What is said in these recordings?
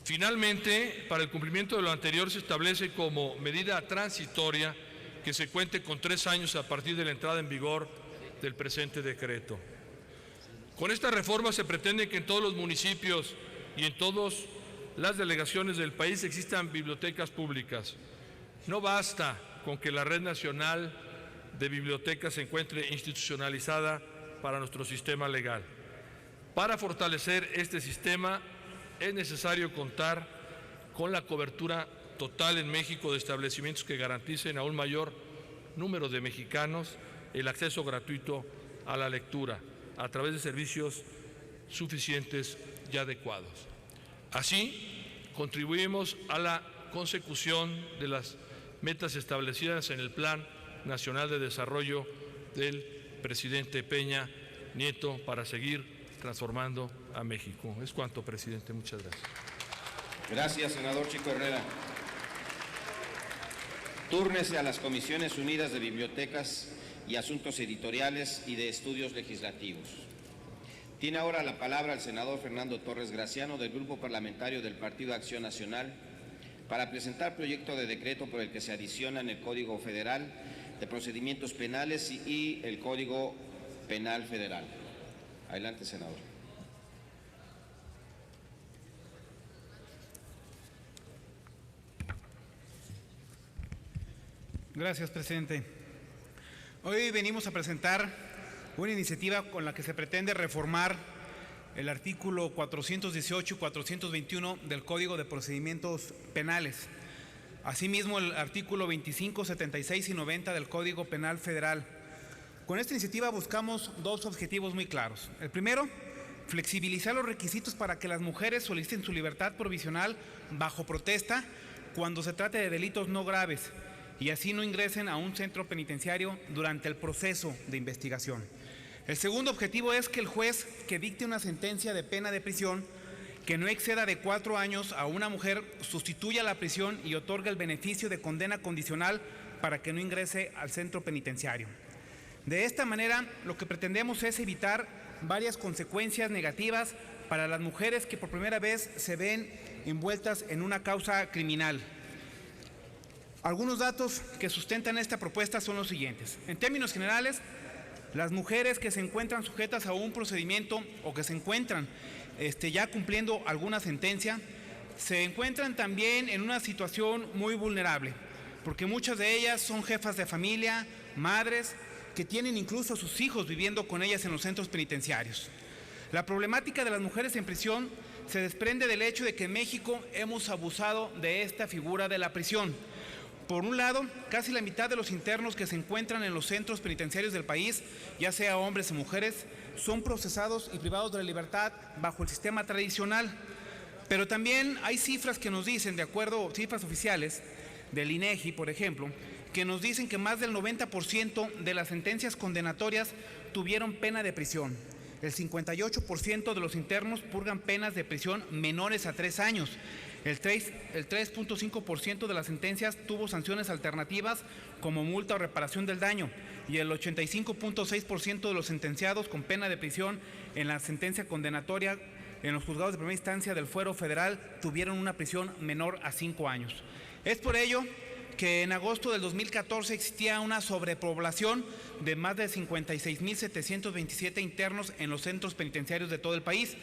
Finalmente, para el cumplimiento de lo anterior se establece como medida transitoria que se cuente con 3 años a partir de la entrada en vigor del presente decreto. Con esta reforma se pretende que en todos los municipios y en todas las delegaciones del país existan bibliotecas públicas. No basta con que la red nacional de bibliotecas se encuentre institucionalizada para nuestro sistema legal. Para fortalecer este sistema es necesario contar con la cobertura total en México de establecimientos que garanticen a un mayor número de mexicanos el acceso gratuito a la lectura a través de servicios suficientes y adecuados. Así, contribuimos a la consecución de las metas establecidas en el Plan Nacional de Desarrollo del presidente Peña Nieto para seguir transformando a México. Es cuanto, presidente. Muchas gracias. Gracias, senador Chico Herrera. Túrnese a las Comisiones Unidas de Bibliotecas y Asuntos Editoriales y de Estudios Legislativos. Tiene ahora la palabra el senador Fernando Torres Graciano, del Grupo Parlamentario del Partido Acción Nacional, para presentar proyecto de decreto por el que se adicionan el Código Federal de Procedimientos Penales y el Código Penal Federal. Adelante, senador. Gracias, presidente. Hoy venimos a presentar una iniciativa con la que se pretende reformar el artículo 418 y 421 del Código de Procedimientos Penales. Asimismo, el artículo 25, 76 y 90 del Código Penal Federal. Con esta iniciativa buscamos dos objetivos muy claros. El primero, flexibilizar los requisitos para que las mujeres soliciten su libertad provisional bajo protesta cuando se trate de delitos no graves y así no ingresen a un centro penitenciario durante el proceso de investigación. El segundo objetivo es que el juez que dicte una sentencia de pena de prisión que no exceda de 4 años a una mujer sustituya la prisión y otorgue el beneficio de condena condicional para que no ingrese al centro penitenciario. De esta manera, lo que pretendemos es evitar varias consecuencias negativas para las mujeres que por primera vez se ven envueltas en una causa criminal. Algunos datos que sustentan esta propuesta son los siguientes. En términos generales, las mujeres que se encuentran sujetas a un procedimiento o que se encuentran ya cumpliendo alguna sentencia, se encuentran también en una situación muy vulnerable, porque muchas de ellas son jefas de familia, madres, que tienen incluso a sus hijos viviendo con ellas en los centros penitenciarios. La problemática de las mujeres en prisión se desprende del hecho de que en México hemos abusado de esta figura de la prisión. Por un lado, casi la mitad de los internos que se encuentran en los centros penitenciarios del país, ya sea hombres o mujeres, son procesados y privados de la libertad bajo el sistema tradicional. Pero también hay cifras que nos dicen, de acuerdo a cifras oficiales del INEGI, por ejemplo, que nos dicen que más del 90% de las sentencias condenatorias tuvieron pena de prisión. El 58% de los internos purgan penas de prisión menores a 3 años. El 3.5% de las sentencias tuvo sanciones alternativas como multa o reparación del daño y el 85.6% de los sentenciados con pena de prisión en la sentencia condenatoria en los juzgados de primera instancia del fuero federal tuvieron una prisión menor a 5 años. Es por ello que en agosto del 2014 existía una sobrepoblación de más de 56.727 internos en los centros penitenciarios de todo el país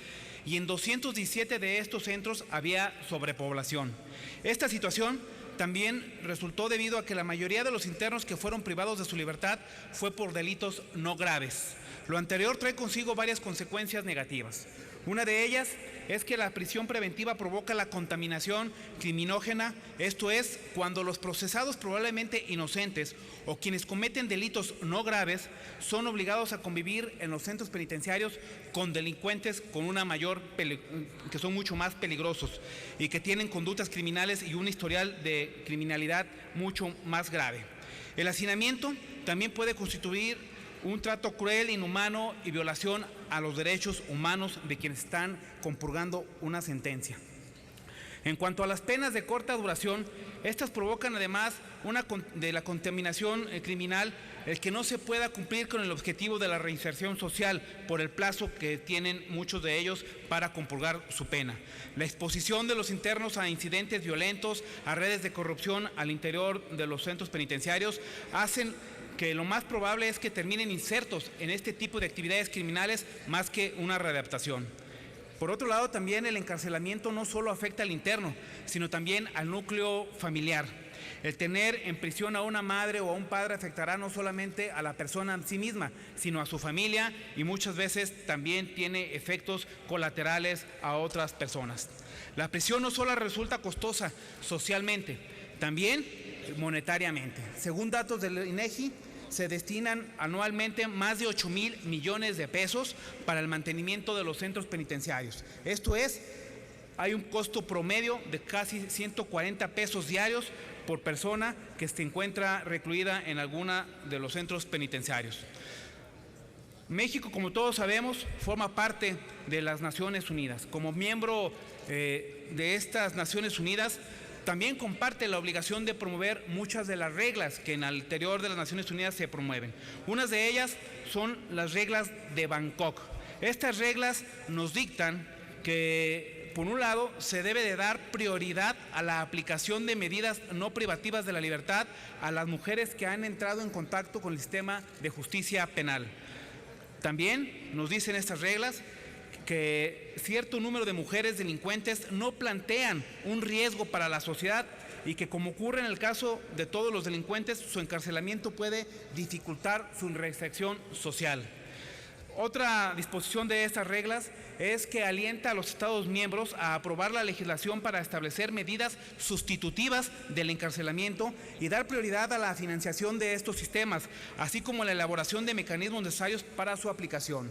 y en 217 de estos centros había sobrepoblación. Esta situación también resultó debido a que la mayoría de los internos que fueron privados de su libertad fue por delitos no graves. Lo anterior trae consigo varias consecuencias negativas. Una de ellas es que la prisión preventiva provoca la contaminación criminógena, esto es, cuando los procesados probablemente inocentes o quienes cometen delitos no graves son obligados a convivir en los centros penitenciarios con delincuentes con una que son mucho más peligrosos y que tienen conductas criminales y un historial de criminalidad mucho más grave. El hacinamiento también puede constituir un trato cruel, inhumano y violación a los derechos humanos de quienes están compurgando una sentencia. En cuanto a las penas de corta duración, estas provocan además de la contaminación criminal el que no se pueda cumplir con el objetivo de la reinserción social por el plazo que tienen muchos de ellos para compurgar su pena. La exposición de los internos a incidentes violentos, a redes de corrupción al interior de los centros penitenciarios, hacen que lo más probable es que terminen insertos en este tipo de actividades criminales más que una readaptación. Por otro lado, también el encarcelamiento no solo afecta al interno, sino también al núcleo familiar. El tener en prisión a una madre o a un padre afectará no solamente a la persona en sí misma, sino a su familia y muchas veces también tiene efectos colaterales a otras personas. La prisión no solo resulta costosa socialmente, también monetariamente. Según datos del INEGI, se destinan anualmente más de 8,000 millones de pesos para el mantenimiento de los centros penitenciarios. Esto es, hay un costo promedio de casi 140 pesos diarios por persona que se encuentra recluida en alguna de los centros penitenciarios. México, como todos sabemos, forma parte de las Naciones Unidas. Como miembro de estas Naciones Unidas, también comparte la obligación de promover muchas de las reglas que en el interior de las Naciones Unidas se promueven. Unas de ellas son las reglas de Bangkok. Estas reglas nos dictan que, por un lado, se debe de dar prioridad a la aplicación de medidas no privativas de la libertad a las mujeres que han entrado en contacto con el sistema de justicia penal. También nos dicen estas reglas que cierto número de mujeres delincuentes no plantean un riesgo para la sociedad y que, como ocurre en el caso de todos los delincuentes, su encarcelamiento puede dificultar su reinserción social. Otra disposición de estas reglas es que alienta a los Estados miembros a aprobar la legislación para establecer medidas sustitutivas del encarcelamiento y dar prioridad a la financiación de estos sistemas, así como la elaboración de mecanismos necesarios para su aplicación.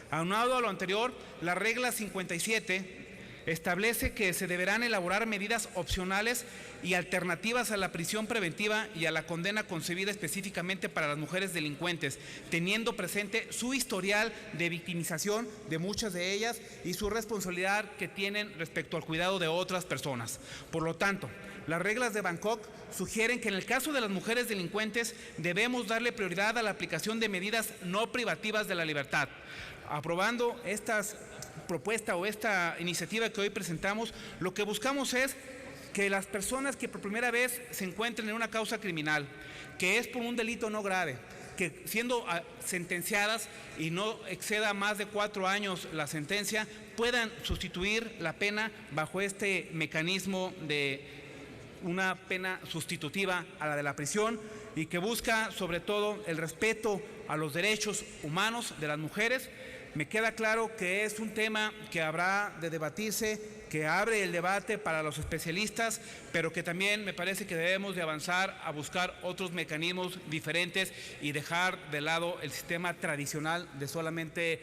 Aunado a lo anterior, la regla 57 establece que se deberán elaborar medidas opcionales y alternativas a la prisión preventiva y a la condena concebida específicamente para las mujeres delincuentes, teniendo presente su historial de victimización de muchas de ellas y su responsabilidad que tienen respecto al cuidado de otras personas. Por lo tanto, las reglas de Bangkok sugieren que en el caso de las mujeres delincuentes debemos darle prioridad a la aplicación de medidas no privativas de la libertad. Aprobando esta propuesta o esta iniciativa que hoy presentamos, lo que buscamos es que las personas que por primera vez se encuentren en una causa criminal, que es por un delito no grave, que siendo sentenciadas y no exceda más de 4 años la sentencia, puedan sustituir la pena bajo este mecanismo de una pena sustitutiva a la de la prisión y que busca sobre todo el respeto a los derechos humanos de las mujeres. Me queda claro que es un tema que habrá de debatirse, que abre el debate para los especialistas, pero que también me parece que debemos de avanzar a buscar otros mecanismos diferentes y dejar de lado el sistema tradicional de solamente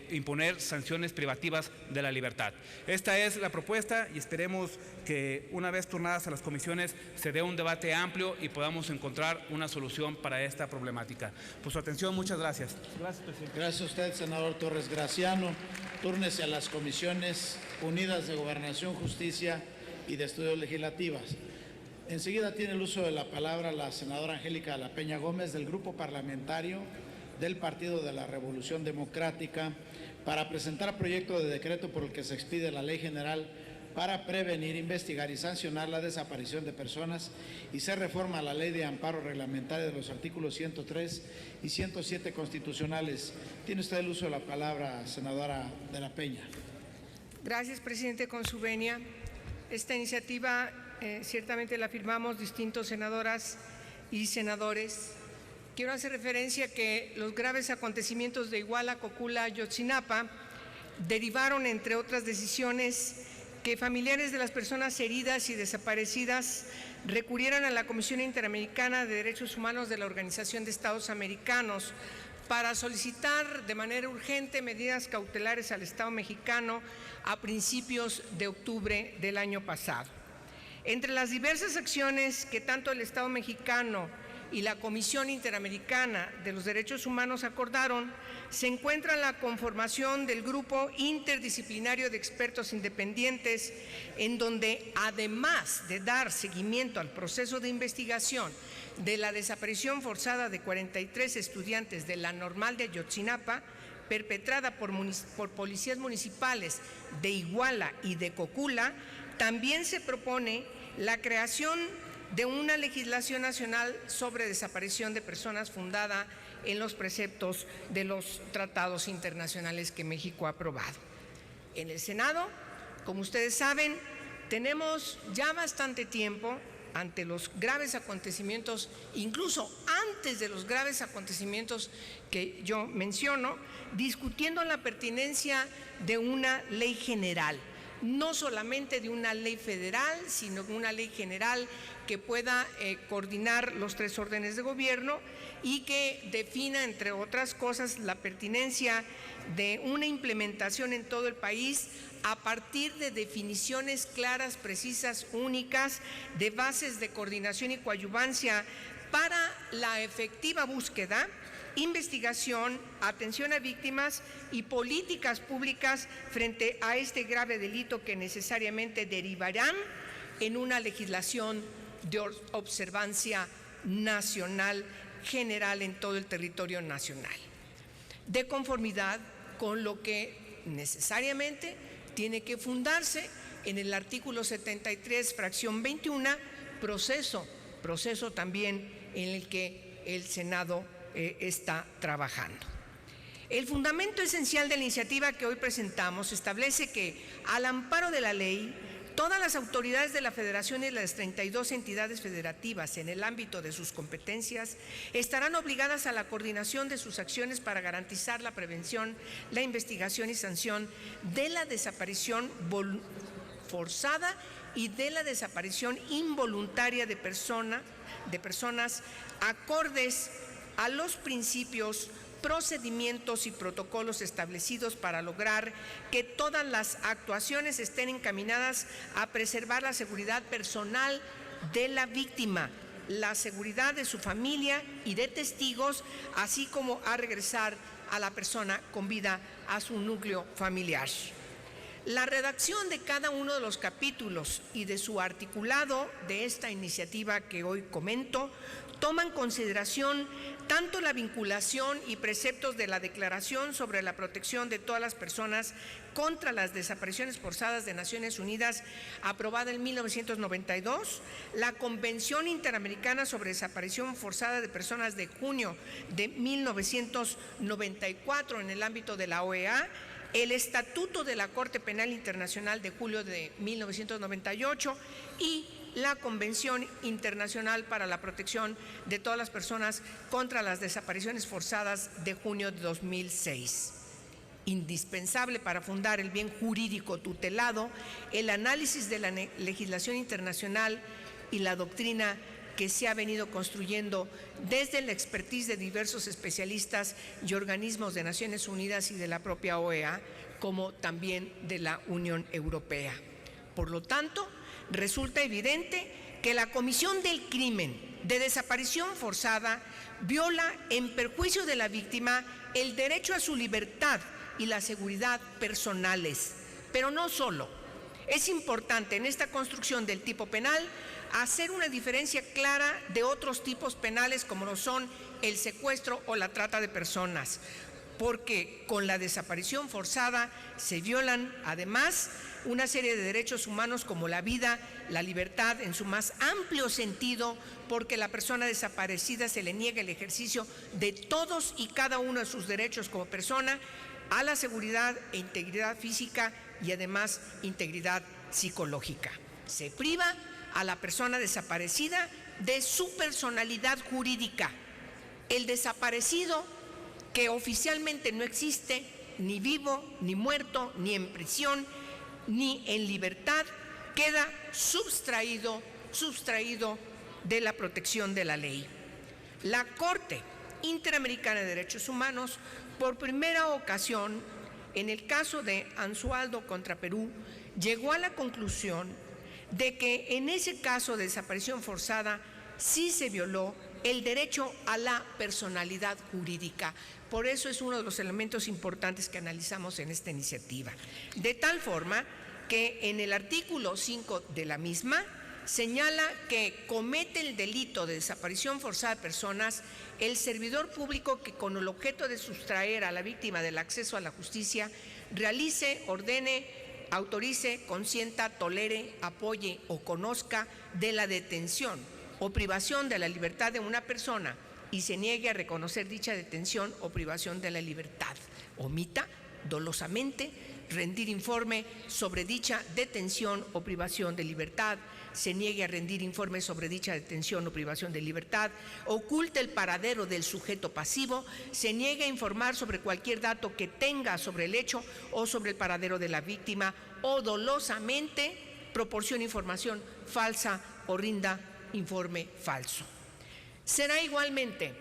imponer sanciones privativas de la libertad. Esta es la propuesta y esperemos que una vez turnadas a las comisiones se dé un debate amplio y podamos encontrar una solución para esta problemática. Por su atención, muchas gracias. Gracias, presidente. Gracias a usted, senador Torres Graciano. Túrnese a las comisiones unidas de Gobernación, Justicia y de Estudios Legislativas. Enseguida tiene el uso de la palabra la senadora Angélica de la Peña Gómez, del Grupo Parlamentario del Partido de la Revolución Democrática, para presentar proyecto de decreto por el que se expide la Ley General para prevenir, investigar y sancionar la desaparición de personas y se reforma la Ley de Amparo Reglamentario de los artículos 103 y 107 constitucionales. Tiene usted el uso de la palabra, senadora de la Peña. Gracias, presidente, con su venia. Esta iniciativa ciertamente la firmamos distintos senadoras y senadores. Quiero hacer referencia que los graves acontecimientos de Iguala, Cocula, Ayotzinapa derivaron, entre otras decisiones, que familiares de las personas heridas y desaparecidas recurrieran a la Comisión Interamericana de Derechos Humanos de la Organización de Estados Americanos para solicitar de manera urgente medidas cautelares al Estado mexicano a principios de octubre del año pasado. Entre las diversas acciones que tanto el Estado mexicano y la Comisión Interamericana de los Derechos Humanos acordaron, se encuentra la conformación del Grupo Interdisciplinario de Expertos Independientes, en donde, además de dar seguimiento al proceso de investigación de la desaparición forzada de 43 estudiantes de la Normal de Ayotzinapa, perpetrada por policías municipales de Iguala y de Cocula, también se propone la creación de una legislación nacional sobre desaparición de personas fundada en los preceptos de los tratados internacionales que México ha aprobado. En el Senado, como ustedes saben, tenemos ya bastante tiempo ante los graves acontecimientos, incluso antes de los graves acontecimientos que yo menciono, discutiendo la pertinencia de una ley general, no solamente de una ley federal, sino de una ley general que pueda coordinar los 3 órdenes de gobierno y que defina, entre otras cosas, la pertinencia de una implementación en todo el país a partir de definiciones claras, precisas, únicas, de bases de coordinación y coadyuvancia para la efectiva búsqueda, investigación, atención a víctimas y políticas públicas frente a este grave delito que necesariamente derivarán en una legislación de observancia nacional general en todo el territorio nacional, de conformidad con lo que necesariamente tiene que fundarse en el artículo 73, fracción 21, proceso también en el que el Senado está trabajando. El fundamento esencial de la iniciativa que hoy presentamos establece que, al amparo de la ley, todas las autoridades de la Federación y las 32 entidades federativas en el ámbito de sus competencias estarán obligadas a la coordinación de sus acciones para garantizar la prevención, la investigación y sanción de la desaparición forzada y de la desaparición involuntaria de personas acordes a los principios, procedimientos y protocolos establecidos para lograr que todas las actuaciones estén encaminadas a preservar la seguridad personal de la víctima, la seguridad de su familia y de testigos, así como a regresar a la persona con vida a su núcleo familiar. La redacción de cada uno de los capítulos y de su articulado de esta iniciativa que hoy comento toma en consideración tanto la vinculación y preceptos de la Declaración sobre la Protección de todas las personas contra las desapariciones forzadas de Naciones Unidas, aprobada en 1992, la Convención Interamericana sobre Desaparición Forzada de Personas de junio de 1994 en el ámbito de la OEA, el Estatuto de la Corte Penal Internacional de julio de 1998 y la Convención Internacional para la Protección de todas las personas contra las desapariciones forzadas de junio de 2006. Indispensable para fundar el bien jurídico tutelado, el análisis de la legislación internacional y la doctrina que se ha venido construyendo desde la expertise de diversos especialistas y organismos de Naciones Unidas y de la propia OEA, como también de la Unión Europea. Por lo tanto, resulta evidente que la comisión del crimen de desaparición forzada viola en perjuicio de la víctima el derecho a su libertad y la seguridad personales. Pero no solo. Es importante en esta construcción del tipo penal hacer una diferencia clara de otros tipos penales como lo son el secuestro o la trata de personas, porque con la desaparición forzada se violan además una serie de derechos humanos como la vida, la libertad en su más amplio sentido, porque a la persona desaparecida se le niega el ejercicio de todos y cada uno de sus derechos como persona a la seguridad e integridad física y además integridad psicológica. Se priva a la persona desaparecida de su personalidad jurídica. El desaparecido, que oficialmente no existe, ni vivo, ni muerto, ni en prisión, ni en libertad, queda sustraído de la protección de la ley. La Corte Interamericana de Derechos Humanos, por primera ocasión, en el caso de Anzualdo contra Perú, llegó a la conclusión de que en ese caso de desaparición forzada sí se violó el derecho a la personalidad jurídica. Por eso es uno de los elementos importantes que analizamos en esta iniciativa. De tal forma que en el artículo 5 de la misma señala que comete el delito de desaparición forzada de personas el servidor público que con el objeto de sustraer a la víctima del acceso a la justicia realice, ordene, autorice, consienta, tolere, apoye o conozca de la detención o privación de la libertad de una persona y se niegue a reconocer dicha detención o privación de la libertad. Omita dolosamente rendir informe sobre dicha detención o privación de libertad, se niegue a rendir informe sobre dicha detención o privación de libertad, oculte el paradero del sujeto pasivo, se niegue a informar sobre cualquier dato que tenga sobre el hecho o sobre el paradero de la víctima, o dolosamente proporcione información falsa o rinda informe falso. Será igualmente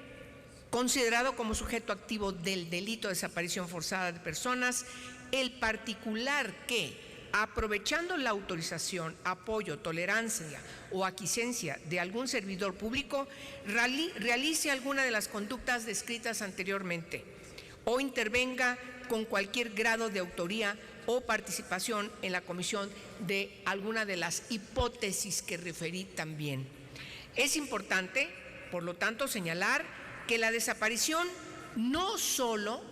considerado como sujeto activo del delito de desaparición forzada de personas el particular que, aprovechando la autorización, apoyo, tolerancia o aquiescencia de algún servidor público, realice alguna de las conductas descritas anteriormente o intervenga con cualquier grado de autoría o participación en la comisión de alguna de las hipótesis que referí también. Es importante, por lo tanto, señalar que la desaparición no solo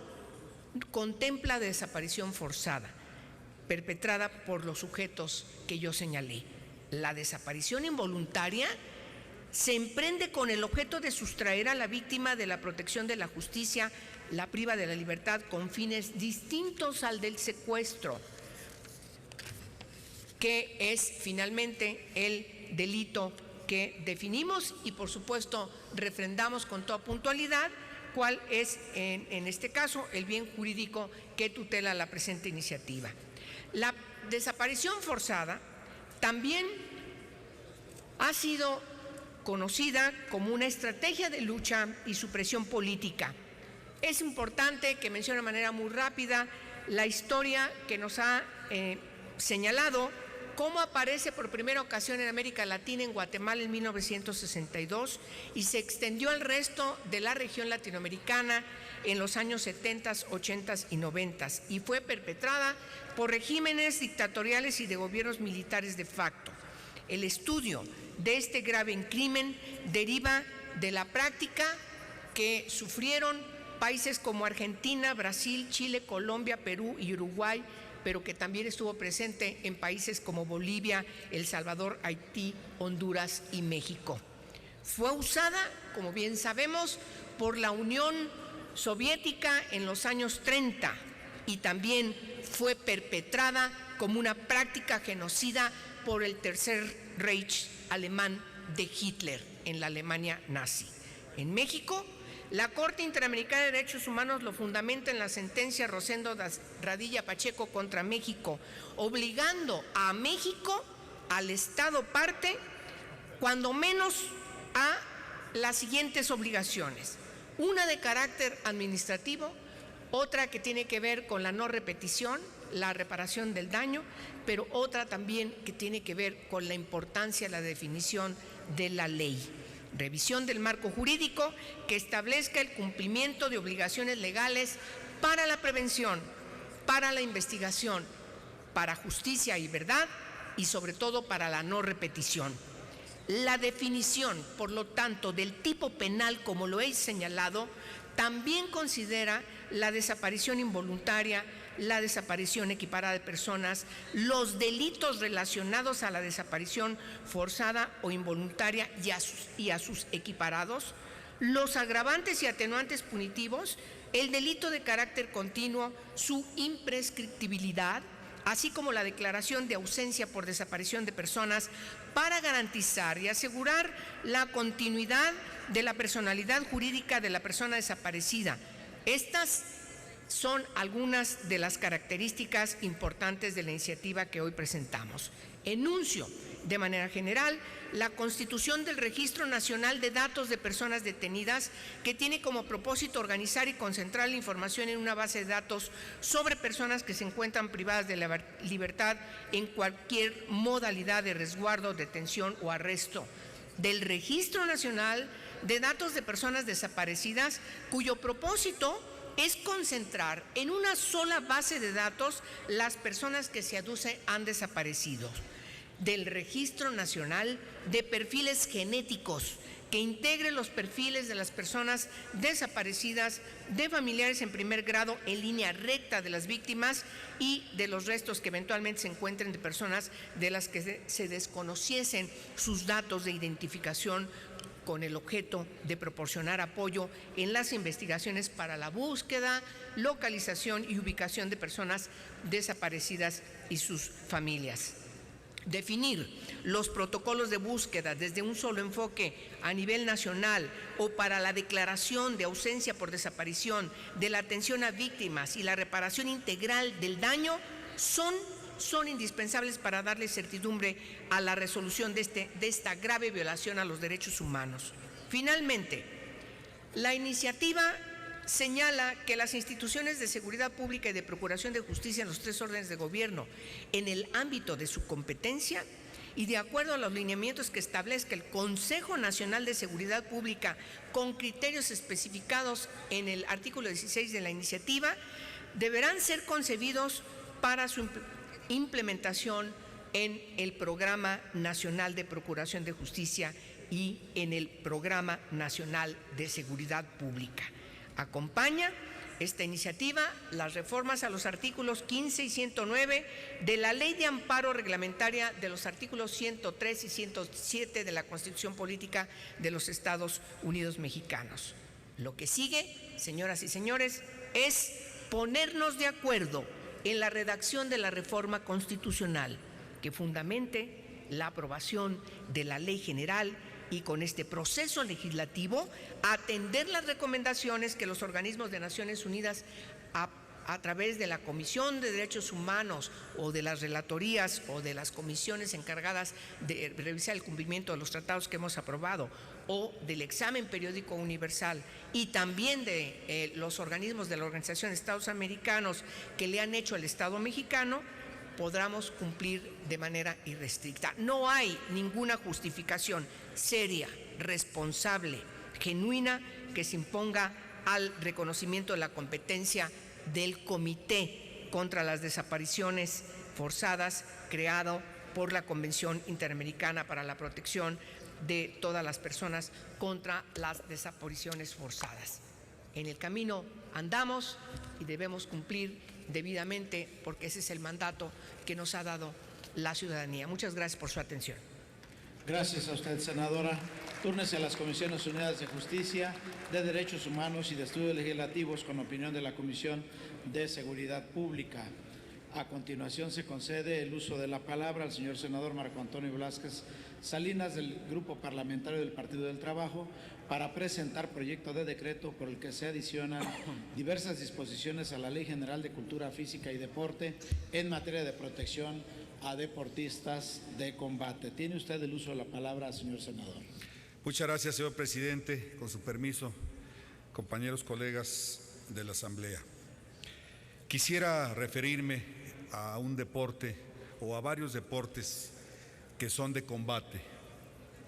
contempla desaparición forzada, perpetrada por los sujetos que yo señalé. La desaparición involuntaria se emprende con el objeto de sustraer a la víctima de la protección de la justicia, la priva de la libertad con fines distintos al del secuestro, que es finalmente el delito que definimos y por supuesto refrendamos con toda puntualidad cuál es en este caso el bien jurídico que tutela la presente iniciativa. La desaparición forzada también ha sido conocida como una estrategia de lucha y supresión política. Es importante que mencione de manera muy rápida la historia que nos ha señalado cómo aparece por primera ocasión en América Latina, en Guatemala en 1962 y se extendió al resto de la región latinoamericana en los años 70, 80 y 90 y fue perpetrada por regímenes dictatoriales y de gobiernos militares de facto. El estudio de este grave crimen deriva de la práctica que sufrieron países como Argentina, Brasil, Chile, Colombia, Perú y Uruguay, pero que también estuvo presente en países como Bolivia, El Salvador, Haití, Honduras y México. Fue usada, como bien sabemos, por la Unión Soviética en los años 30 y también fue perpetrada como una práctica genocida por el Tercer Reich alemán de Hitler en la Alemania nazi. En México, la Corte Interamericana de Derechos Humanos lo fundamenta en la sentencia Rosendo Radilla Pacheco contra México, obligando a México, al Estado parte, cuando menos a las siguientes obligaciones. Una de carácter administrativo, otra que tiene que ver con la no repetición, la reparación del daño, pero otra también que tiene que ver con la importancia de la definición de la ley. Revisión del marco jurídico que establezca el cumplimiento de obligaciones legales para la prevención, para la investigación, para justicia y verdad y sobre todo para la no repetición. La definición, por lo tanto, del tipo penal, como lo he señalado, también considera la desaparición involuntaria, la desaparición equiparada de personas, los delitos relacionados a la desaparición forzada o involuntaria y a sus equiparados, los agravantes y atenuantes punitivos, el delito de carácter continuo, su imprescriptibilidad, así como la declaración de ausencia por desaparición de personas para garantizar y asegurar la continuidad de la personalidad jurídica de la persona desaparecida. Estas son algunas de las características importantes de la iniciativa que hoy presentamos. Enuncio de manera general la constitución del Registro Nacional de Datos de Personas Detenidas, que tiene como propósito organizar y concentrar la información en una base de datos sobre personas que se encuentran privadas de la libertad en cualquier modalidad de resguardo, detención o arresto. del Registro Nacional de Datos de Personas Desaparecidas, cuyo propósito es concentrar en una sola base de datos las personas que se aduce han desaparecido, del Registro Nacional de Perfiles Genéticos, que integre los perfiles de las personas desaparecidas, de familiares en primer grado en línea recta de las víctimas y de los restos que eventualmente se encuentren de personas de las que se desconociesen sus datos de identificación, con el objeto de proporcionar apoyo en las investigaciones para la búsqueda, localización y ubicación de personas desaparecidas y sus familias. Definir los protocolos de búsqueda desde un solo enfoque a nivel nacional o para la declaración de ausencia por desaparición, de la atención a víctimas y la reparación integral del daño son indispensables para darle certidumbre a la resolución de esta grave violación a los derechos humanos. Finalmente, la iniciativa señala que las instituciones de seguridad pública y de procuración de justicia en los 3 órdenes de gobierno, en el ámbito de su competencia y de acuerdo a los lineamientos que establezca el Consejo Nacional de Seguridad Pública con criterios especificados en el artículo 16 de la iniciativa, deberán ser concebidos para su implementación en el Programa Nacional de Procuración de Justicia y en el Programa Nacional de Seguridad Pública. Acompaña esta iniciativa las reformas a los artículos 15 y 109 de la Ley de Amparo Reglamentaria de los artículos 103 y 107 de la Constitución Política de los Estados Unidos Mexicanos. Lo que sigue, señoras y señores, es ponernos de acuerdo en la redacción de la reforma constitucional que fundamente la aprobación de la Ley General y con este proceso legislativo atender las recomendaciones que los organismos de Naciones Unidas a través de la Comisión de Derechos Humanos o de las relatorías o de las comisiones encargadas de revisar el cumplimiento de los tratados que hemos aprobado o del examen periódico universal y también de los organismos de la Organización de Estados Americanos que le han hecho al Estado mexicano, podamos cumplir de manera irrestricta. No hay ninguna justificación seria, responsable, genuina que se imponga al reconocimiento de la competencia del Comité contra las Desapariciones Forzadas, creado por la Convención Interamericana para la Protección de todas las personas contra las desapariciones forzadas. En el camino andamos y debemos cumplir debidamente porque ese es el mandato que nos ha dado la ciudadanía. Muchas gracias por su atención. Gracias a usted, senadora. Túrnese a las Comisiones Unidas de Justicia, de Derechos Humanos y de Estudios Legislativos con opinión de la Comisión de Seguridad Pública. A continuación se concede el uso de la palabra al señor senador Marco Antonio Velázquez Salinas del Grupo Parlamentario del Partido del Trabajo para presentar proyecto de decreto por el que se adicionan diversas disposiciones a la Ley General de Cultura Física y Deporte en materia de protección a deportistas de combate. Tiene usted el uso de la palabra, señor senador. Muchas gracias, señor presidente. Con su permiso, compañeros, colegas de la Asamblea. Quisiera referirme a un deporte o a varios deportes que son de combate,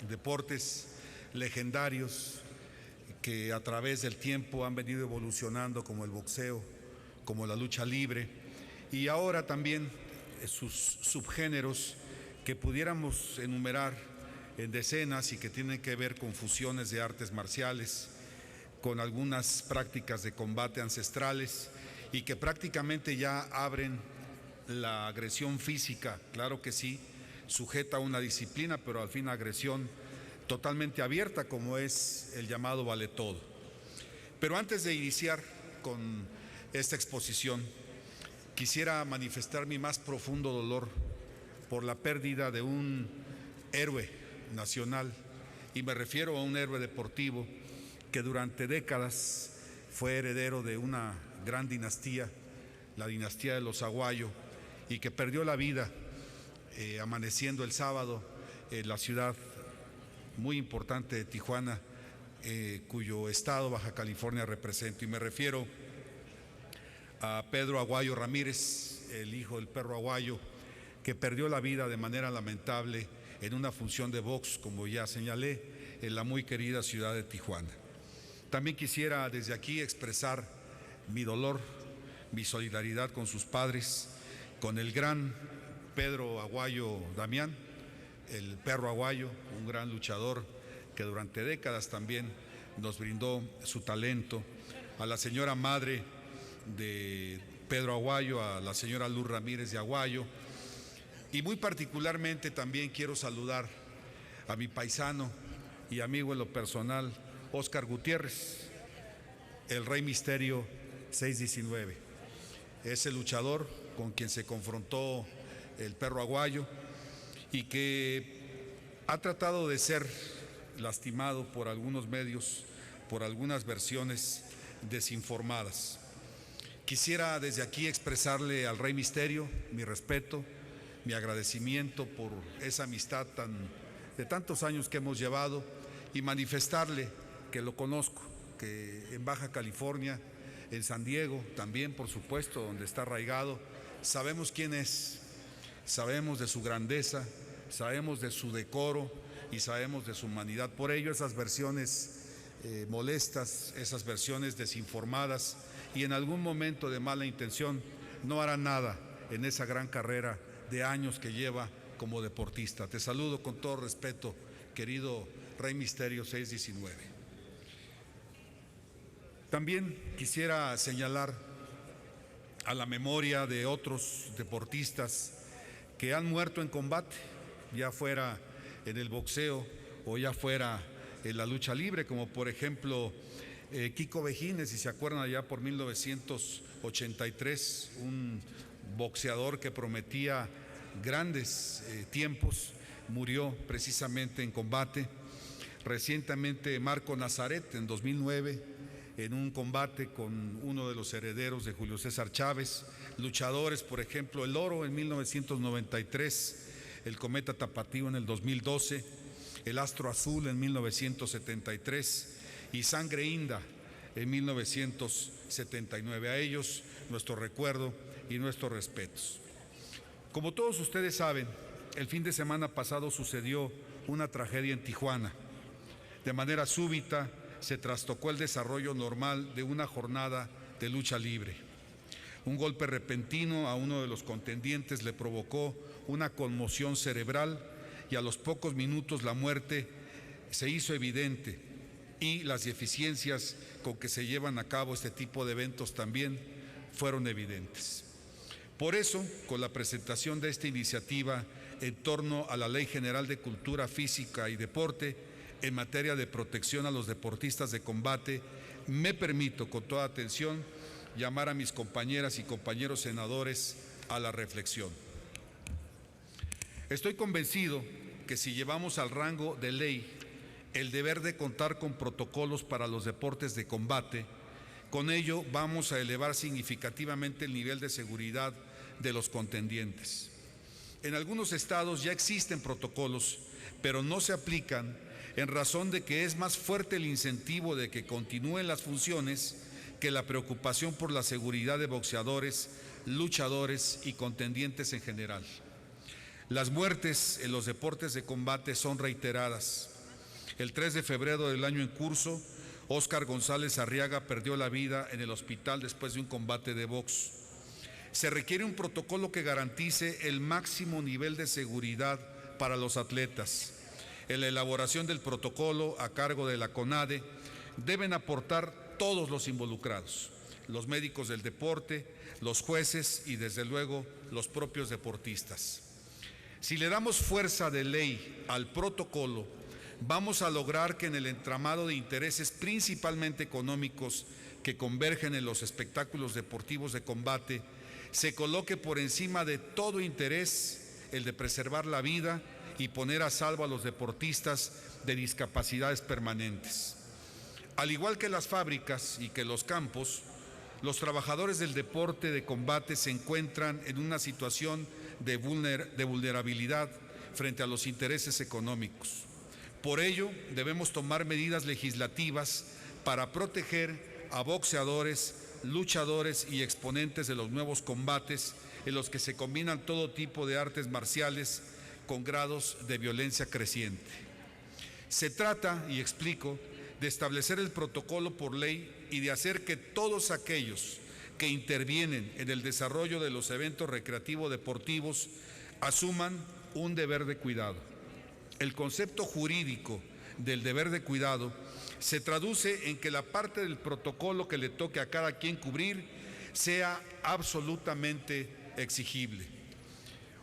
deportes legendarios que a través del tiempo han venido evolucionando, como el boxeo, como la lucha libre, y ahora también sus subgéneros que pudiéramos enumerar en decenas y que tienen que ver con fusiones de artes marciales, con algunas prácticas de combate ancestrales y que prácticamente ya abren la agresión física, claro que sí, sujeta a una disciplina, pero al fin agresión totalmente abierta, como es el llamado vale todo. Pero antes de iniciar con esta exposición, quisiera manifestar mi más profundo dolor por la pérdida de un héroe nacional, y me refiero a un héroe deportivo que durante décadas fue heredero de una gran dinastía, la dinastía de los Aguayo, y que perdió la vida amaneciendo el sábado en la ciudad muy importante de Tijuana, cuyo estado Baja California represento, y me refiero a Pedro Aguayo Ramírez, el hijo del perro Aguayo, que perdió la vida de manera lamentable en una función de box, como ya señalé, en la muy querida ciudad de Tijuana. También quisiera desde aquí expresar mi dolor, mi solidaridad con sus padres, con el gran Pedro Aguayo Damián, el perro aguayo, un gran luchador que durante décadas también nos brindó su talento, a la señora madre de Pedro Aguayo, a la señora Luz Ramírez de Aguayo, y muy particularmente también quiero saludar a mi paisano y amigo en lo personal, Óscar Gutiérrez, el Rey Misterio 619, ese luchador con quien se confrontó el perro aguayo y que ha tratado de ser lastimado por algunos medios, por algunas versiones desinformadas. Quisiera desde aquí expresarle al Rey Misterio mi respeto, mi agradecimiento por esa amistad de tantos años que hemos llevado y manifestarle que lo conozco, que en Baja California, en San Diego también, por supuesto, donde está arraigado, sabemos quién es, sabemos de su grandeza, sabemos de su decoro y sabemos de su humanidad. Por ello esas versiones molestas, esas versiones desinformadas y en algún momento de mala intención no harán nada en esa gran carrera de años que lleva como deportista. Te saludo con todo respeto, querido Rey Misterio 619. También quisiera señalar a la memoria de otros deportistas que han muerto en combate, ya fuera en el boxeo o ya fuera en la lucha libre, como por ejemplo Kiko Vejines, si se acuerdan, allá por 1983, un boxeador que prometía grandes tiempos, murió precisamente en combate. Recientemente Marco Nazaret, en 2009, en un combate con uno de los herederos de Julio César Chávez. Luchadores, por ejemplo, El Oro en 1993, el Cometa Tapatío en el 2012, el Astro Azul en 1973 y Sangre Inda en 1979. A ellos nuestro recuerdo y nuestros respetos. Como todos ustedes saben, el fin de semana pasado sucedió una tragedia en Tijuana. De manera súbita se trastocó el desarrollo normal de una jornada de lucha libre. Un golpe repentino a uno de los contendientes le provocó una conmoción cerebral y a los pocos minutos la muerte se hizo evidente y las deficiencias con que se llevan a cabo este tipo de eventos también fueron evidentes. Por eso, con la presentación de esta iniciativa en torno a la Ley General de Cultura Física y Deporte en materia de protección a los deportistas de combate, me permito con toda atención llamar a mis compañeras y compañeros senadores a la reflexión. Estoy convencido que si llevamos al rango de ley el deber de contar con protocolos para los deportes de combate, con ello vamos a elevar significativamente el nivel de seguridad de los contendientes. En algunos estados ya existen protocolos, pero no se aplican en razón de que es más fuerte el incentivo de que continúen las funciones que la preocupación por la seguridad de boxeadores, luchadores y contendientes en general. Las muertes en los deportes de combate son reiteradas. El 3 de febrero del año en curso, Óscar González Arriaga perdió la vida en el hospital después de un combate de box. Se requiere un protocolo que garantice el máximo nivel de seguridad para los atletas. En la elaboración del protocolo a cargo de la CONADE deben aportar todos los involucrados, los médicos del deporte, los jueces y desde luego los propios deportistas. Si le damos fuerza de ley al protocolo, vamos a lograr que en el entramado de intereses principalmente económicos que convergen en los espectáculos deportivos de combate, se coloque por encima de todo interés el de preservar la vida y poner a salvo a los deportistas de discapacidades permanentes. Al igual que las fábricas y que los campos, los trabajadores del deporte de combate se encuentran en una situación de vulnerabilidad frente a los intereses económicos. Por ello, debemos tomar medidas legislativas para proteger a boxeadores, luchadores y exponentes de los nuevos combates en los que se combinan todo tipo de artes marciales con grados de violencia creciente. Se trata, y explico, de establecer el protocolo por ley y de hacer que todos aquellos que intervienen en el desarrollo de los eventos recreativo-deportivos asuman un deber de cuidado. El concepto jurídico del deber de cuidado se traduce en que la parte del protocolo que le toque a cada quien cubrir sea absolutamente exigible.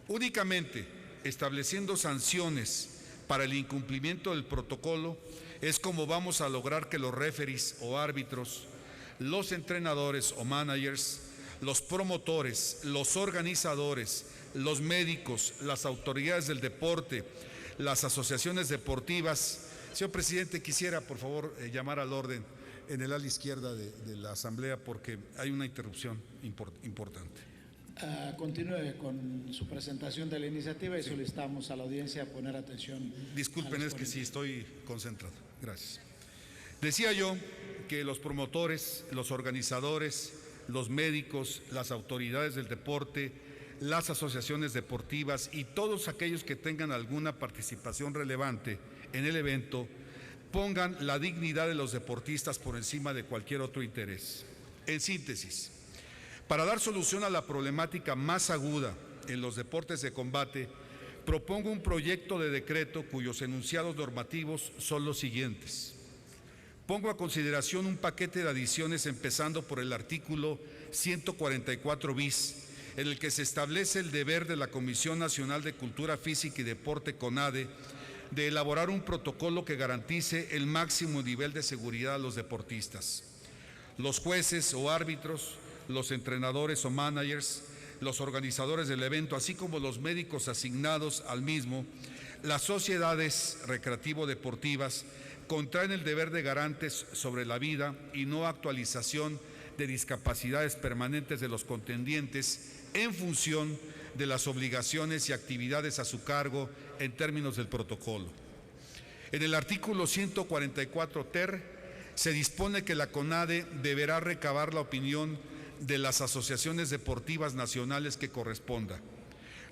Únicamente estableciendo sanciones para el incumplimiento del protocolo es como vamos a lograr que los referees o árbitros, los entrenadores o managers, los promotores, los organizadores, los médicos, las autoridades del deporte, las asociaciones deportivas. Señor presidente, quisiera por favor llamar al orden en el ala izquierda de la Asamblea porque hay una interrupción importante. Continúe con su presentación de la iniciativa y solicitamos a la audiencia poner atención. Disculpen, es que sí estoy concentrado. Gracias. Decía yo que los promotores, los organizadores, los médicos, las autoridades del deporte, las asociaciones deportivas y todos aquellos que tengan alguna participación relevante en el evento pongan la dignidad de los deportistas por encima de cualquier otro interés. En síntesis, para dar solución a la problemática más aguda en los deportes de combate, propongo un proyecto de decreto cuyos enunciados normativos son los siguientes. Pongo a consideración un paquete de adiciones empezando por el artículo 144 bis, en el que se establece el deber de la Comisión Nacional de Cultura Física y Deporte CONADE de elaborar un protocolo que garantice el máximo nivel de seguridad a los deportistas. Los jueces o árbitros, los entrenadores o managers, los organizadores del evento, así como los médicos asignados al mismo, las sociedades recreativo-deportivas contraen el deber de garantes sobre la vida y no actualización de discapacidades permanentes de los contendientes en función de las obligaciones y actividades a su cargo en términos del protocolo. En el artículo 144 ter se dispone que la CONADE deberá recabar la opinión de las asociaciones deportivas nacionales que corresponda,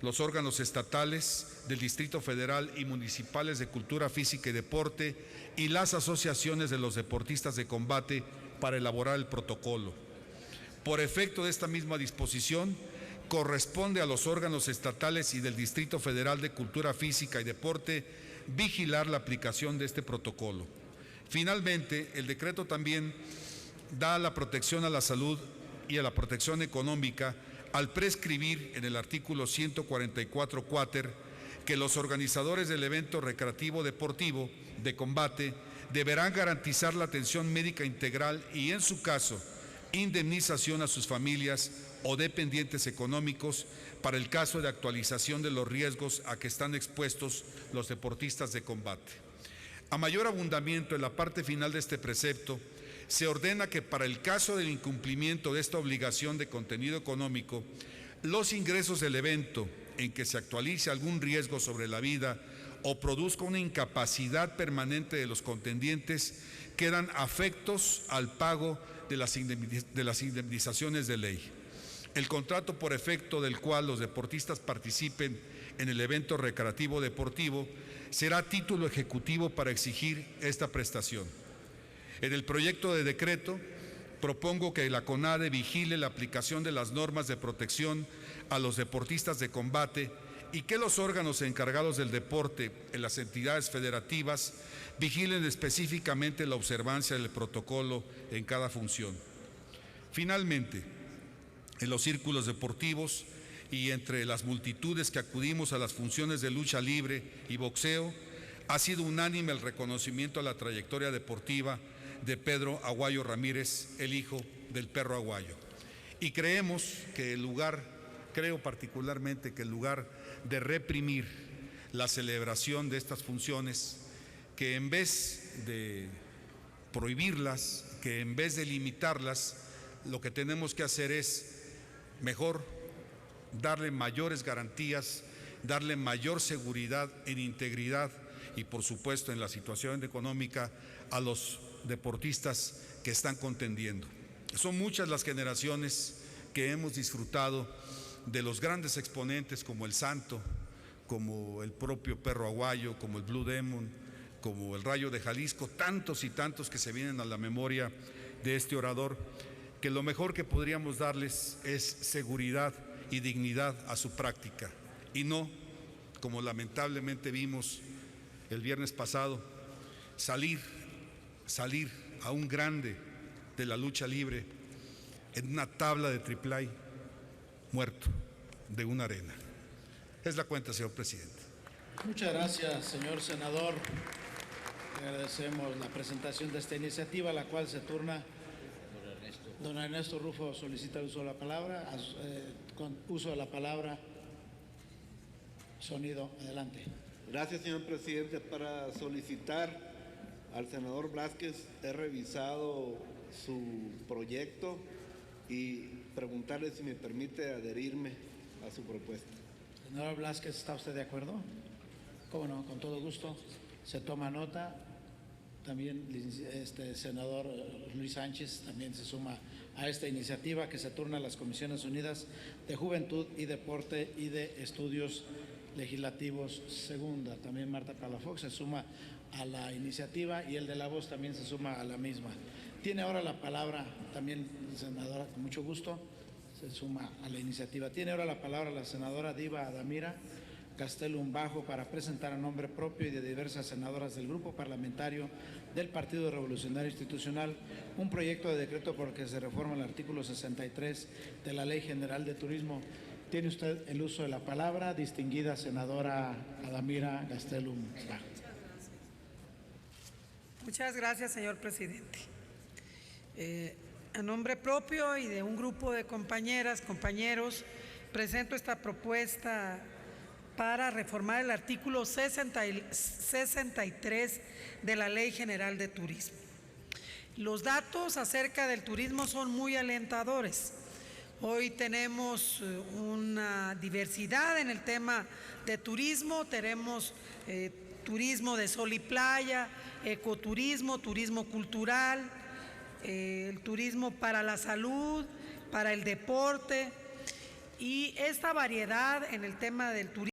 los órganos estatales del Distrito Federal y municipales de cultura física y deporte y las asociaciones de los deportistas de combate para elaborar el protocolo. Por efecto de esta misma disposición, corresponde a los órganos estatales y del Distrito Federal de Cultura Física y Deporte vigilar la aplicación de este protocolo. Finalmente, el decreto también da la protección a la salud y a la protección económica al prescribir en el artículo 144 cuater que los organizadores del evento recreativo deportivo de combate deberán garantizar la atención médica integral y, en su caso, indemnización a sus familias o dependientes económicos para el caso de actualización de los riesgos a que están expuestos los deportistas de combate. A mayor abundamiento en la parte final de este precepto, se ordena que para el caso del incumplimiento de esta obligación de contenido económico, los ingresos del evento en que se actualice algún riesgo sobre la vida o produzca una incapacidad permanente de los contendientes quedan afectos al pago de las indemnizaciones de ley. El contrato por efecto del cual los deportistas participen en el evento recreativo deportivo será título ejecutivo para exigir esta prestación. En el proyecto de decreto propongo que la CONADE vigile la aplicación de las normas de protección a los deportistas de combate y que los órganos encargados del deporte en las entidades federativas vigilen específicamente la observancia del protocolo en cada función. Finalmente, en los círculos deportivos y entre las multitudes que acudimos a las funciones de lucha libre y boxeo, ha sido unánime el reconocimiento a la trayectoria deportiva de Pedro Aguayo Ramírez, el hijo del perro Aguayo. Y creemos que creo particularmente que el lugar de reprimir la celebración de estas funciones, que en vez de prohibirlas, que en vez de limitarlas, lo que tenemos que hacer es mejor darle mayores garantías, darle mayor seguridad en integridad y por supuesto en la situación económica a los deportistas que están contendiendo. Son muchas las generaciones que hemos disfrutado de los grandes exponentes como el Santo, como el propio Perro Aguayo, como el Blue Demon, como el Rayo de Jalisco, tantos y tantos que se vienen a la memoria de este orador, que lo mejor que podríamos darles es seguridad y dignidad a su práctica, y no, como lamentablemente vimos el viernes pasado, salir a un grande de la lucha libre en una tabla de AAA, muerto de una arena. Es la cuenta, señor presidente. Muchas gracias, señor senador. Le agradecemos la presentación de esta iniciativa, la cual se turna. Don Ernesto Rufo solicita el uso de la palabra. Con uso de la palabra, sonido, adelante. Gracias, señor presidente. Para solicitar al senador Blázquez, he revisado su proyecto y preguntarle si me permite adherirme a su propuesta. Senador Blázquez, ¿está usted de acuerdo? Cómo no, con todo gusto. Se toma nota. También senador Luis Sánchez también se suma a esta iniciativa que se turna a las Comisiones Unidas de Juventud y Deporte y de Estudios Legislativos Segunda. También Marta Palafox se suma a la iniciativa y el de La Voz también se suma a la misma. Tiene ahora la palabra también, senadora, con mucho gusto, se suma a la iniciativa. Tiene ahora la palabra la senadora Diva Adamira Gastelum Bajo para presentar a nombre propio y de diversas senadoras del Grupo Parlamentario del Partido Revolucionario Institucional un proyecto de decreto por el que se reforma el artículo 63 de la Ley General de Turismo. Tiene usted el uso de la palabra, distinguida senadora Adamira Gastelum Bajo. Muchas gracias, señor presidente. A nombre propio y de un grupo de compañeras, compañeros, presento esta propuesta para reformar el artículo 63 de la Ley General de Turismo. Los datos acerca del turismo son muy alentadores. Hoy tenemos una diversidad en el tema de turismo, tenemos turismo de sol y playa, ecoturismo, turismo cultural, el turismo para la salud, para el deporte, y esta variedad en el tema del turismo